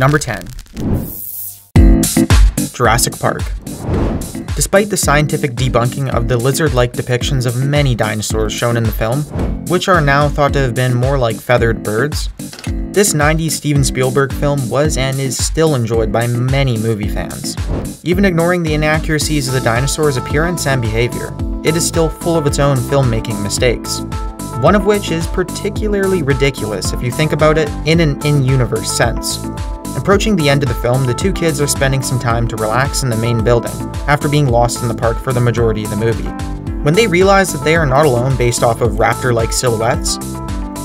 Number 10. Jurassic Park. Despite the scientific debunking of the lizard-like depictions of many dinosaurs shown in the film, which are now thought to have been more like feathered birds, this 90s Steven Spielberg film was and is still enjoyed by many movie fans. Even ignoring the inaccuracies of the dinosaurs' appearance and behavior, it is still full of its own filmmaking mistakes. One of which is particularly ridiculous if you think about it in an in-universe sense. Approaching the end of the film, the two kids are spending some time to relax in the main building, after being lost in the park for the majority of the movie. When they realize that they are not alone based off of raptor-like silhouettes,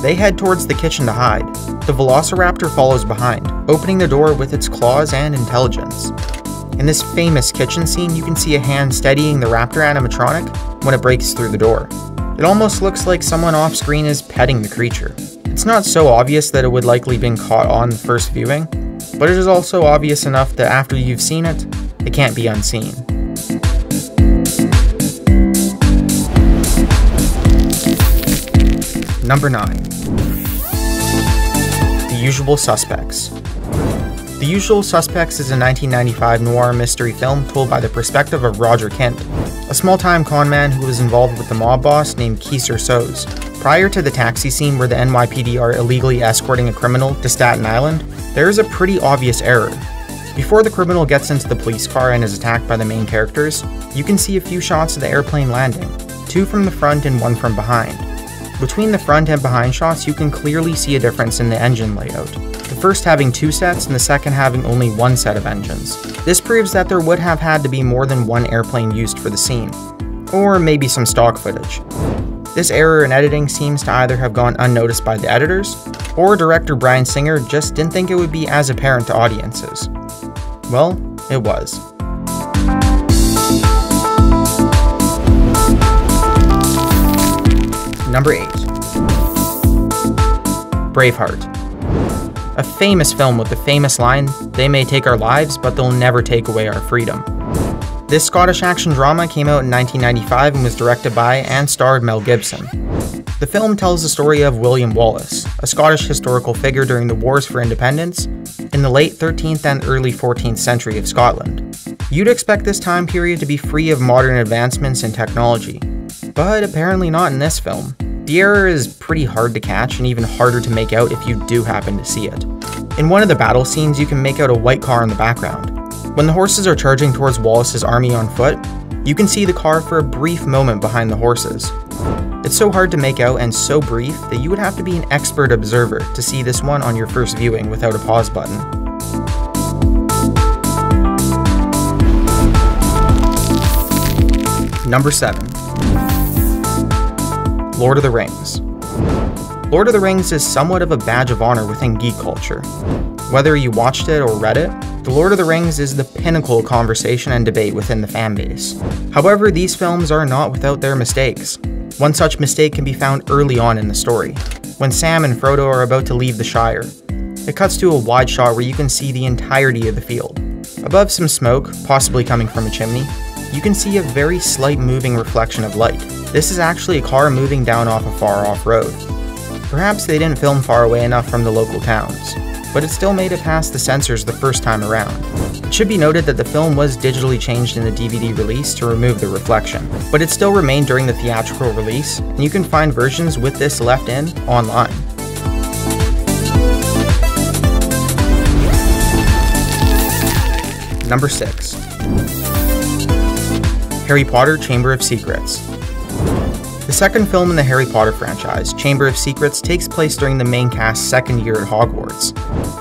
they head towards the kitchen to hide. The velociraptor follows behind, opening the door with its claws and intelligence. In this famous kitchen scene, you can see a hand steadying the raptor animatronic when it breaks through the door. It almost looks like someone off-screen is petting the creature. It's not so obvious that it would likely been caught on the first viewing, but it is also obvious enough that after you've seen it, it can't be unseen. Number 9. The Usual Suspects. The Usual Suspects is a 1995 noir mystery film told by the perspective of Roger Kent, a small-time con man who was involved with the mob boss named Kieser Soze. Prior to the taxi scene where the NYPD are illegally escorting a criminal to Staten Island, there is a pretty obvious error. Before the criminal gets into the police car and is attacked by the main characters, you can see a few shots of the airplane landing, 2 from the front and 1 from behind. Between the front and behind shots, you can clearly see a difference in the engine layout, the first having 2 sets and the second having only 1 set of engines. This proves that there would have had to be more than 1 airplane used for the scene, or maybe some stock footage. This error in editing seems to either have gone unnoticed by the editors, or director Bryan Singer just didn't think it would be as apparent to audiences. Well, it was. Number 8. Braveheart. A famous film with the famous line, "They may take our lives, but they'll never take away our freedom." This Scottish action drama came out in 1995 and was directed by and starred Mel Gibson. The film tells the story of William Wallace, a Scottish historical figure during the Wars for Independence in the late 13th and early 14th century of Scotland. You'd expect this time period to be free of modern advancements in technology, but apparently not in this film. The error is pretty hard to catch and even harder to make out if you do happen to see it. In one of the battle scenes, you can make out a white car in the background. When the horses are charging towards Wallace's army on foot, you can see the car for a brief moment behind the horses. It's so hard to make out and so brief that you would have to be an expert observer to see this one on your first viewing without a pause button. Number 7. Lord of the Rings. Lord of the Rings is somewhat of a badge of honor within geek culture. Whether you watched it or read it, The Lord of the Rings is the pinnacle of conversation and debate within the fanbase. However, these films are not without their mistakes. One such mistake can be found early on in the story, when Sam and Frodo are about to leave the Shire. It cuts to a wide shot where you can see the entirety of the field. Above some smoke, possibly coming from a chimney, you can see a very slight moving reflection of light. This is actually a car moving down off a far-off road. Perhaps they didn't film far away enough from the local towns, but it still made it past the censors the first time around. It should be noted that the film was digitally changed in the DVD release to remove the reflection, but it still remained during the theatrical release, and you can find versions with this left in online. Number 6. Harry Potter: Chamber of Secrets. The second film in the Harry Potter franchise, Chamber of Secrets, takes place during the main cast's second year at Hogwarts.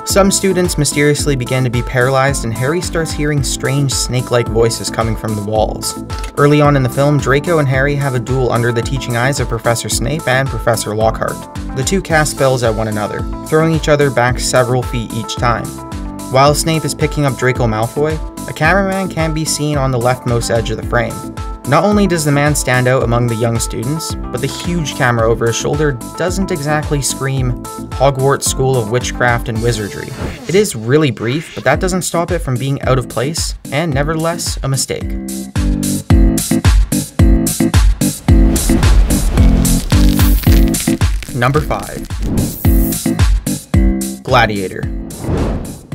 Some students mysteriously begin to be paralyzed and Harry starts hearing strange snake-like voices coming from the walls. Early on in the film, Draco and Harry have a duel under the teaching eyes of Professor Snape and Professor Lockhart. The two cast spells at one another, throwing each other back several feet each time. While Snape is picking up Draco Malfoy, a cameraman can be seen on the leftmost edge of the frame. Not only does the man stand out among the young students, but the huge camera over his shoulder doesn't exactly scream Hogwarts School of Witchcraft and Wizardry. It is really brief, but that doesn't stop it from being out of place, and nevertheless a mistake. Number 5. Gladiator.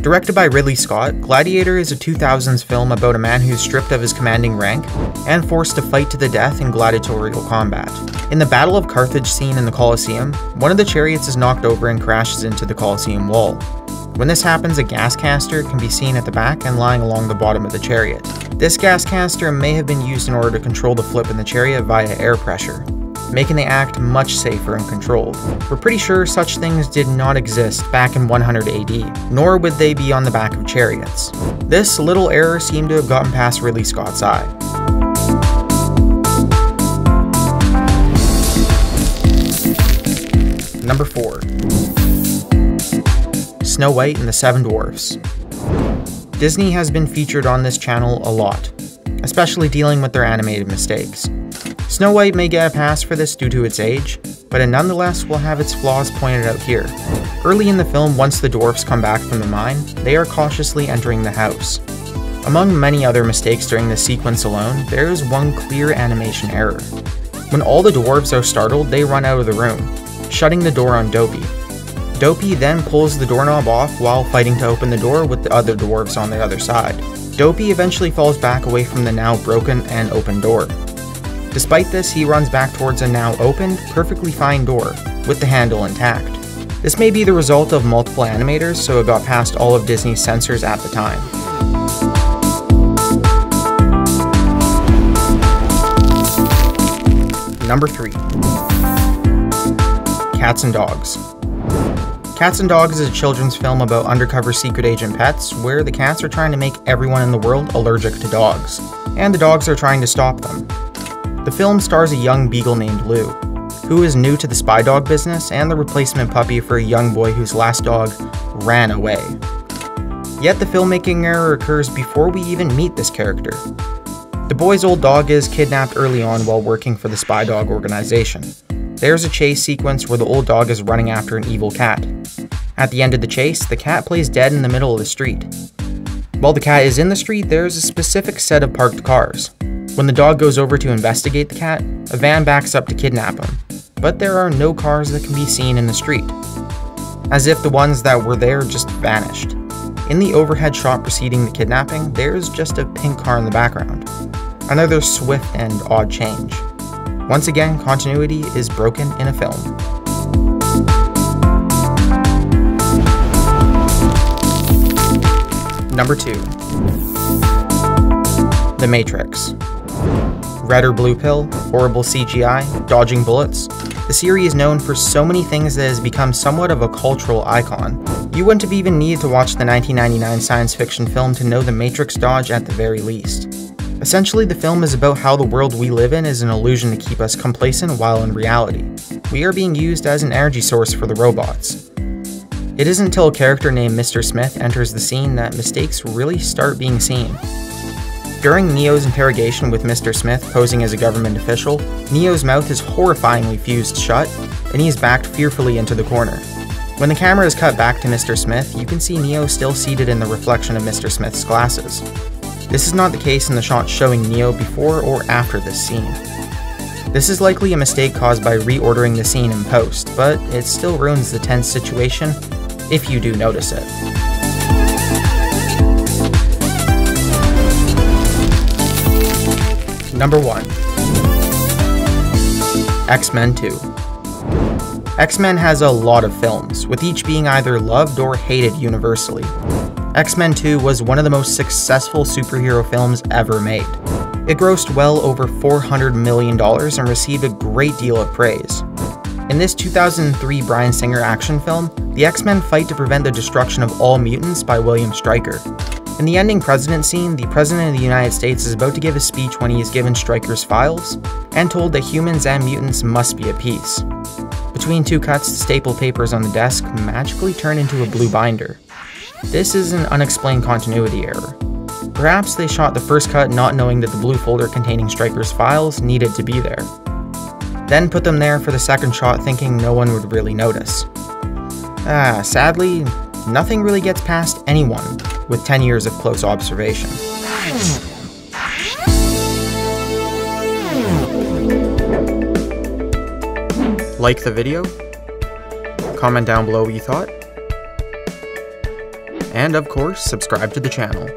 Directed by Ridley Scott, Gladiator is a 2000s film about a man who's stripped of his commanding rank and forced to fight to the death in gladiatorial combat. In the Battle of Carthage scene in the Colosseum, one of the chariots is knocked over and crashes into the Colosseum wall. When this happens, a gas canister can be seen at the back and lying along the bottom of the chariot. This gas canister may have been used in order to control the flip in the chariot via air pressure, making the act much safer and controlled. We're pretty sure such things did not exist back in 100 AD, nor would they be on the back of chariots. This little error seemed to have gotten past Ridley Scott's eye. Number 4. Snow White and the Seven Dwarfs. Disney has been featured on this channel a lot, especially dealing with their animated mistakes. Snow White may get a pass for this due to its age, but it nonetheless will have its flaws pointed out here. Early in the film, once the dwarfs come back from the mine, they are cautiously entering the house. Among many other mistakes during this sequence alone, there is one clear animation error. When all the dwarves are startled, they run out of the room, shutting the door on Dopey. Dopey then pulls the doorknob off while fighting to open the door with the other dwarves on the other side. Dopey eventually falls back away from the now broken and open door. Despite this, he runs back towards a now opened, perfectly fine door, with the handle intact. This may be the result of multiple animators, so it got past all of Disney's censors at the time. Number 3. Cats and Dogs. Cats and Dogs is a children's film about undercover secret agent pets, where the cats are trying to make everyone in the world allergic to dogs, and the dogs are trying to stop them. The film stars a young beagle named Lou, who is new to the spy dog business and the replacement puppy for a young boy whose last dog ran away. Yet the filmmaking error occurs before we even meet this character. The boy's old dog is kidnapped early on while working for the spy dog organization. There's a chase sequence where the old dog is running after an evil cat. At the end of the chase, the cat plays dead in the middle of the street. While the cat is in the street, there's a specific set of parked cars. When the dog goes over to investigate the cat, a van backs up to kidnap him, but there are no cars that can be seen in the street, as if the ones that were there just vanished. In the overhead shot preceding the kidnapping, there's just a pink car in the background. Another swift and odd change. Once again, continuity is broken in a film. Number 2. The Matrix. Red or blue pill, horrible CGI, dodging bullets. The series is known for so many things that it has become somewhat of a cultural icon. You wouldn't have even needed to watch the 1999 science fiction film to know the Matrix dodge at the very least. Essentially, the film is about how the world we live in is an illusion to keep us complacent while in reality, we are being used as an energy source for the robots. It isn't until a character named Mr. Smith enters the scene that mistakes really start being seen. During Neo's interrogation with Mr. Smith posing as a government official, Neo's mouth is horrifyingly fused shut, and he is backed fearfully into the corner. When the camera is cut back to Mr. Smith, you can see Neo still seated in the reflection of Mr. Smith's glasses. This is not the case in the shot showing Neo before or after this scene. This is likely a mistake caused by reordering the scene in post, but it still ruins the tense situation if you do notice it. Number 1. X-Men 2. X-Men has a lot of films, with each being either loved or hated universally. X-Men 2 was one of the most successful superhero films ever made. It grossed well over $400 million and received a great deal of praise. In this 2003 Bryan Singer action film, the X-Men fight to prevent the destruction of all mutants by William Stryker. In the ending president scene, the President of the United States is about to give a speech when he is given Stryker's files and told that humans and mutants must be at peace. Between two cuts, the staple papers on the desk magically turn into a blue binder. This is an unexplained continuity error. Perhaps they shot the first cut not knowing that the blue folder containing Stryker's files needed to be there. Then put them there for the second shot thinking no one would really notice. Sadly, nothing really gets past anyone with 10 years of close observation. Like the video? Comment down below what you thought. and of course, subscribe to the channel.